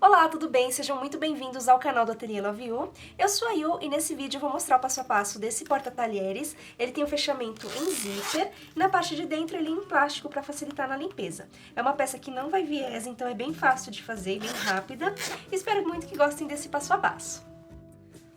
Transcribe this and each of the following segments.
Olá, tudo bem? Sejam muito bem-vindos ao canal do Ateliê Love You. Eu sou a Yu e nesse vídeo eu vou mostrar o passo a passo desse porta-talheres. Ele tem um fechamento em zíper e na parte de dentro ele é em plástico para facilitar na limpeza. É uma peça que não vai viés, então é bem fácil de fazer e bem rápida. Espero muito que gostem desse passo a passo.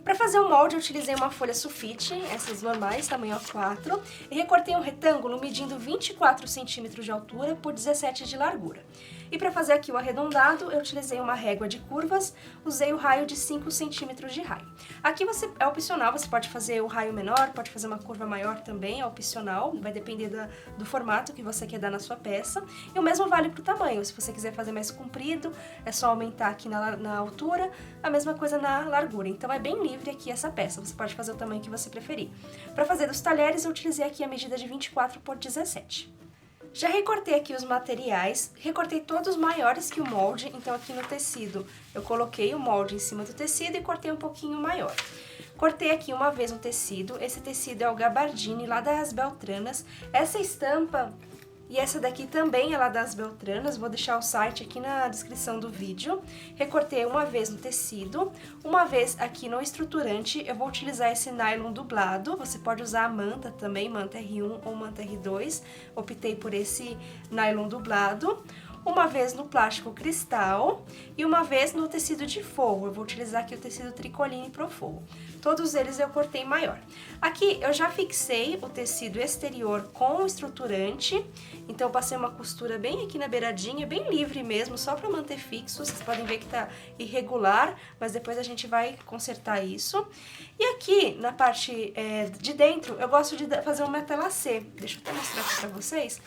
Para fazer o molde eu utilizei uma folha sulfite, essas normais, tamanho A4, e recortei um retângulo medindo 24 centímetros de altura por 17 de largura. E para fazer aqui o arredondado, eu utilizei uma régua de curvas, usei o raio de 5 centímetros de raio. Aqui é opcional, você pode fazer o raio menor, pode fazer uma curva maior também, é opcional, vai depender do formato que você quer dar na sua peça. E o mesmo vale para o tamanho, se você quiser fazer mais comprido, é só aumentar aqui na altura, a mesma coisa na largura. Então é bem livre aqui essa peça, você pode fazer o tamanho que você preferir. Para fazer dos talheres, eu utilizei aqui a medida de 24 por 17. Já recortei aqui os materiais, recortei todos maiores que o molde, então aqui no tecido eu coloquei o molde em cima do tecido e cortei um pouquinho maior. Cortei aqui uma vez um tecido, esse tecido é o Gabardine lá das Beltranas. Essa estampa e essa daqui também é lá das Beltranas, vou deixar o site aqui na descrição do vídeo. Recortei uma vez no tecido, uma vez aqui no estruturante, eu vou utilizar esse nylon dublado, você pode usar a manta também, manta R1 ou manta R2, optei por esse nylon dublado. Uma vez no plástico cristal e uma vez no tecido de forro. Eu vou utilizar aqui o tecido Tricoline Pro Forro. Todos eles eu cortei maior. Aqui eu já fixei o tecido exterior com o estruturante, então eu passei uma costura bem aqui na beiradinha, bem livre mesmo, só para manter fixo. Vocês podem ver que tá irregular, mas depois a gente vai consertar isso. E aqui na parte de dentro eu gosto de fazer um matelassé. Deixa eu até mostrar aqui para vocês.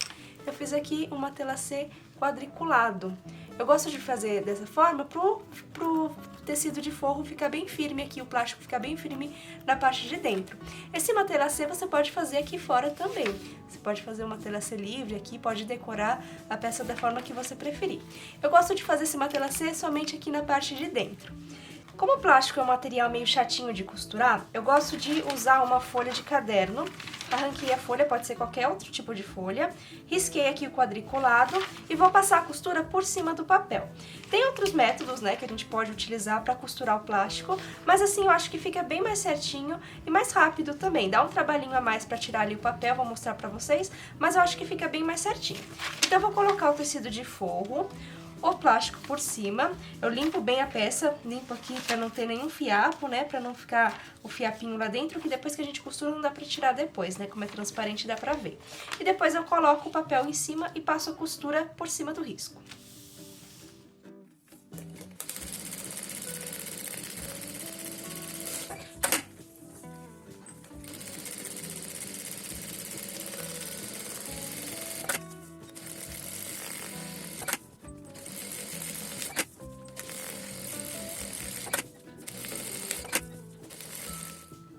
Eu fiz aqui um matelassé quadriculado. Eu gosto de fazer dessa forma pro tecido de forro ficar bem firme aqui, o plástico ficar bem firme na parte de dentro. Esse matelassé você pode fazer aqui fora também. Você pode fazer um matelassé livre aqui, pode decorar a peça da forma que você preferir. Eu gosto de fazer esse matelassé somente aqui na parte de dentro. Como o plástico é um material meio chatinho de costurar, eu gosto de usar uma folha de caderno. Arranquei a folha, pode ser qualquer outro tipo de folha, risquei aqui o quadriculado e vou passar a costura por cima do papel. Tem outros métodos, né, que a gente pode utilizar para costurar o plástico, mas assim eu acho que fica bem mais certinho e mais rápido também. Dá um trabalhinho a mais para tirar ali o papel, vou mostrar para vocês, mas eu acho que fica bem mais certinho. Então eu vou colocar o tecido de forro, o plástico por cima, eu limpo bem a peça, limpo aqui pra não ter nenhum fiapo, né, pra não ficar o fiapinho lá dentro, que depois que a gente costura não dá pra tirar depois, né, como é transparente dá pra ver. E depois eu coloco o papel em cima e passo a costura por cima do risco.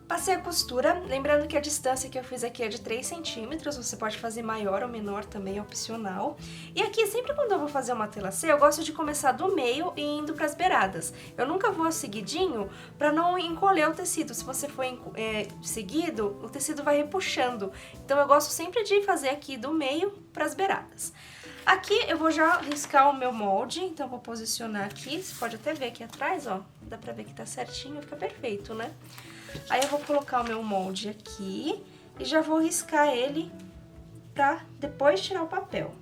Passei a costura, lembrando que a distância que eu fiz aqui é de 3 centímetros, você pode fazer maior ou menor também, é opcional. E aqui, sempre quando eu vou fazer uma matelassé, eu gosto de começar do meio e indo para as beiradas. Eu nunca vou seguidinho para não encolher o tecido, se você for seguido, o tecido vai repuxando. Então eu gosto sempre de fazer aqui do meio para as beiradas. Aqui eu vou já riscar o meu molde, então eu vou posicionar aqui, você pode até ver aqui atrás, ó, dá pra ver que tá certinho, fica perfeito, né? Aí eu vou colocar o meu molde aqui e já vou riscar ele pra depois tirar o papel.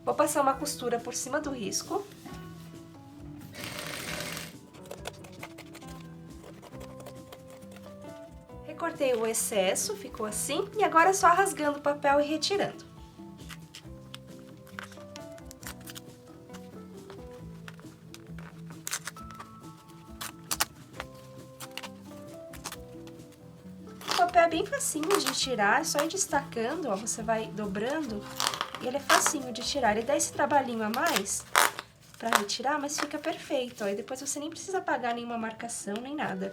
Vou passar uma costura por cima do risco. Recortei o excesso, ficou assim, e agora é só rasgando o papel e retirando. O papel é bem facinho de tirar, é só ir destacando, ó, você vai dobrando e ele é facinho de tirar. Ele dá esse trabalhinho a mais pra retirar, mas fica perfeito, ó, e depois você nem precisa apagar nenhuma marcação, nem nada.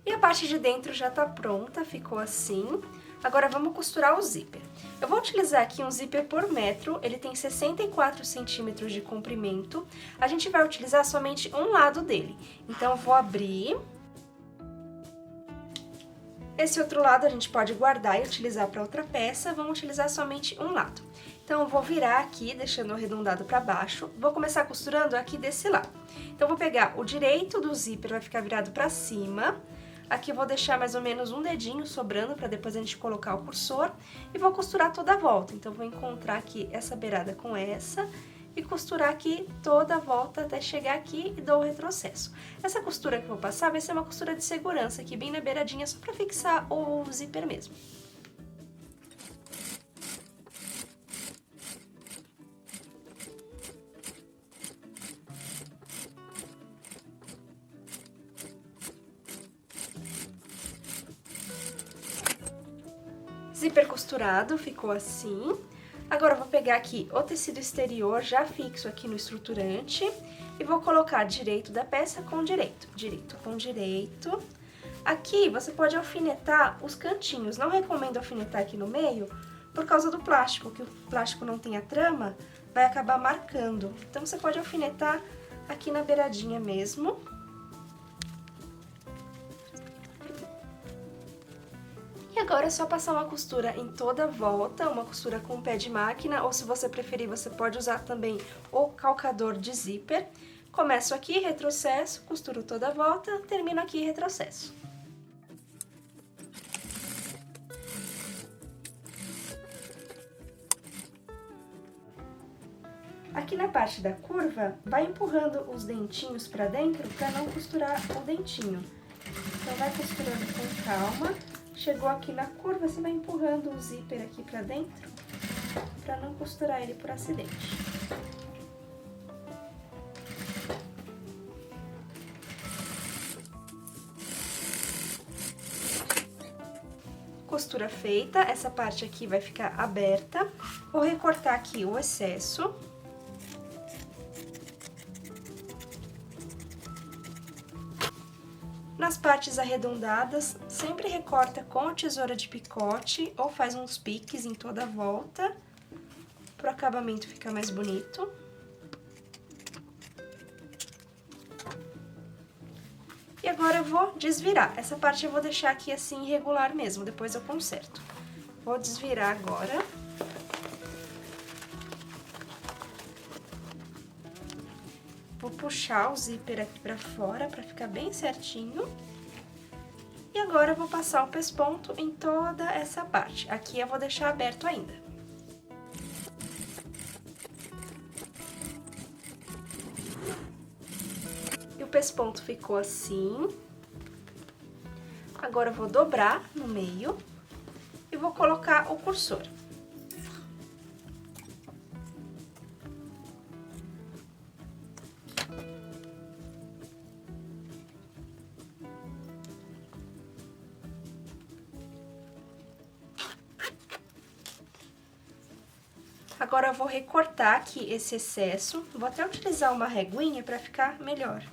E a parte de dentro já tá pronta, ficou assim. Agora vamos costurar o zíper. Eu vou utilizar aqui um zíper por metro, ele tem 64 centímetros de comprimento. A gente vai utilizar somente um lado dele. Então eu vou abrir. Esse outro lado a gente pode guardar e utilizar para outra peça, vamos utilizar somente um lado. Então, eu vou virar aqui, deixando arredondado para baixo, vou começar costurando aqui desse lado. Então, eu vou pegar o direito do zíper, vai ficar virado para cima. Aqui eu vou deixar mais ou menos um dedinho sobrando para depois a gente colocar o cursor e vou costurar toda a volta. Então, vou encontrar aqui essa beirada com essa e costurar aqui toda a volta até chegar aqui e dou o retrocesso. Essa costura que eu vou passar vai ser uma costura de segurança aqui bem na beiradinha, só para fixar o zíper mesmo. Zíper costurado, ficou assim. Agora, eu vou pegar aqui o tecido exterior, já fixo aqui no estruturante, e vou colocar direito da peça com direito, direito com direito. Aqui, você pode alfinetar os cantinhos, não recomendo alfinetar aqui no meio, por causa do plástico, que o plástico não tem a trama, vai acabar marcando. Então, você pode alfinetar aqui na beiradinha mesmo. E agora é só passar uma costura em toda a volta, uma costura com pé de máquina, ou se você preferir, você pode usar também o calcador de zíper. Começo aqui, retrocesso, costuro toda a volta, termino aqui, retrocesso. Aqui na parte da curva, vai empurrando os dentinhos pra dentro pra não costurar o dentinho. Então, vai costurando com calma. Chegou aqui na curva, você vai empurrando o zíper aqui pra dentro, pra não costurar ele por acidente. Costura feita, essa parte aqui vai ficar aberta. Vou recortar aqui o excesso. Nas partes arredondadas, sempre recorta com a tesoura de picote ou faz uns piques em toda a volta, para o acabamento ficar mais bonito. E agora eu vou desvirar. Essa parte eu vou deixar aqui assim irregular mesmo, depois eu conserto. Vou desvirar agora. Vou puxar o zíper aqui pra fora pra ficar bem certinho. E agora eu vou passar o pesponto em toda essa parte. Aqui eu vou deixar aberto ainda. E o pesponto ficou assim. Agora eu vou dobrar no meio e vou colocar o cursor. Agora eu vou recortar aqui esse excesso, vou até utilizar uma reguinha para ficar melhor.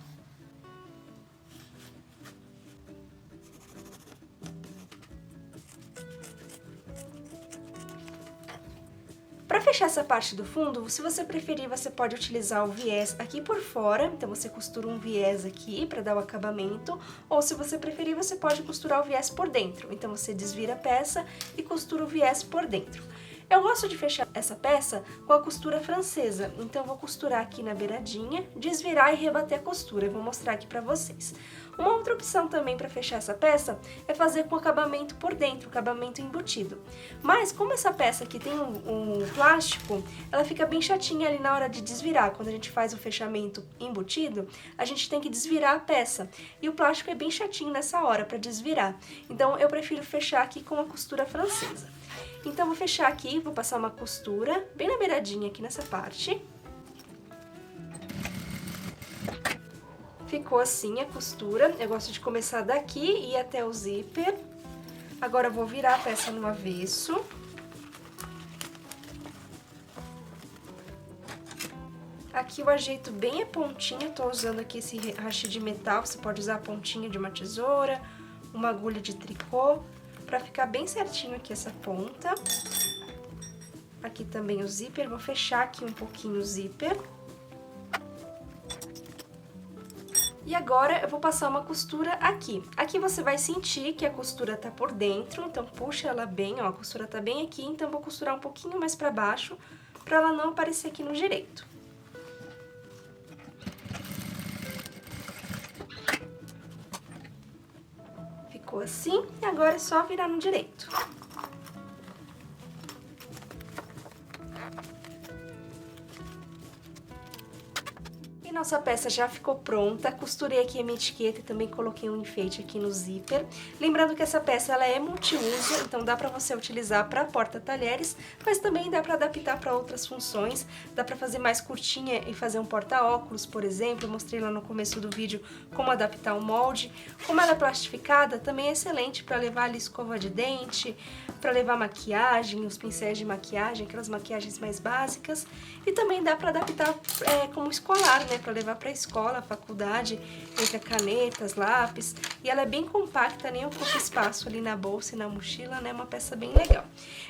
Para fechar essa parte do fundo, se você preferir, você pode utilizar o viés aqui por fora, então você costura um viés aqui para dar o acabamento, ou se você preferir, você pode costurar o viés por dentro, então você desvira a peça e costura o viés por dentro. Eu gosto de fechar essa peça com a costura francesa, então eu vou costurar aqui na beiradinha, desvirar e rebater a costura, eu vou mostrar aqui pra vocês. Uma outra opção também para fechar essa peça é fazer com acabamento por dentro, acabamento embutido. Mas como essa peça aqui tem um plástico, ela fica bem chatinha ali na hora de desvirar. Quando a gente faz o fechamento embutido, a gente tem que desvirar a peça. E o plástico é bem chatinho nessa hora para desvirar. Então eu prefiro fechar aqui com a costura francesa. Então, vou fechar aqui, vou passar uma costura bem na beiradinha aqui nessa parte. Ficou assim a costura. Eu gosto de começar daqui e ir até o zíper. Agora, eu vou virar a peça no avesso. Aqui eu ajeito bem a pontinha, tô usando aqui esse haste de metal, você pode usar a pontinha de uma tesoura, uma agulha de tricô. Pra ficar bem certinho aqui essa ponta. Aqui também o zíper, vou fechar aqui um pouquinho o zíper. E agora eu vou passar uma costura aqui. Aqui você vai sentir que a costura tá por dentro, então puxa ela bem, ó, a costura tá bem aqui, então eu vou costurar um pouquinho mais pra baixo, pra ela não aparecer aqui no direito. Ficou assim, e agora é só virar no direito. Nossa peça já ficou pronta, costurei aqui a minha etiqueta e também coloquei um enfeite aqui no zíper. Lembrando que essa peça ela é multiuso, então dá pra você utilizar para porta-talheres, mas também dá pra adaptar para outras funções. Dá pra fazer mais curtinha e fazer um porta-óculos, por exemplo. Eu mostrei lá no começo do vídeo como adaptar o molde. Como ela é plastificada, também é excelente para levar ali escova de dente, para levar maquiagem, os pincéis de maquiagem, aquelas maquiagens mais básicas. E também dá pra adaptar como escolar, né? Pra levar pra escola, faculdade, entre canetas, lápis. E ela é bem compacta, nem ocupa espaço ali na bolsa e na mochila, né? Uma peça bem legal.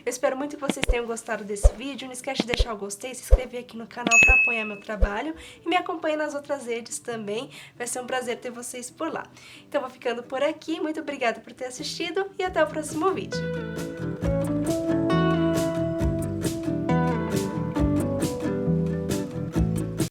Eu espero muito que vocês tenham gostado desse vídeo. Não esquece de deixar o gostei, se inscrever aqui no canal pra apoiar meu trabalho. E me acompanhe nas outras redes também. Vai ser um prazer ter vocês por lá. Então vou ficando por aqui. Muito obrigada por ter assistido e até o próximo vídeo.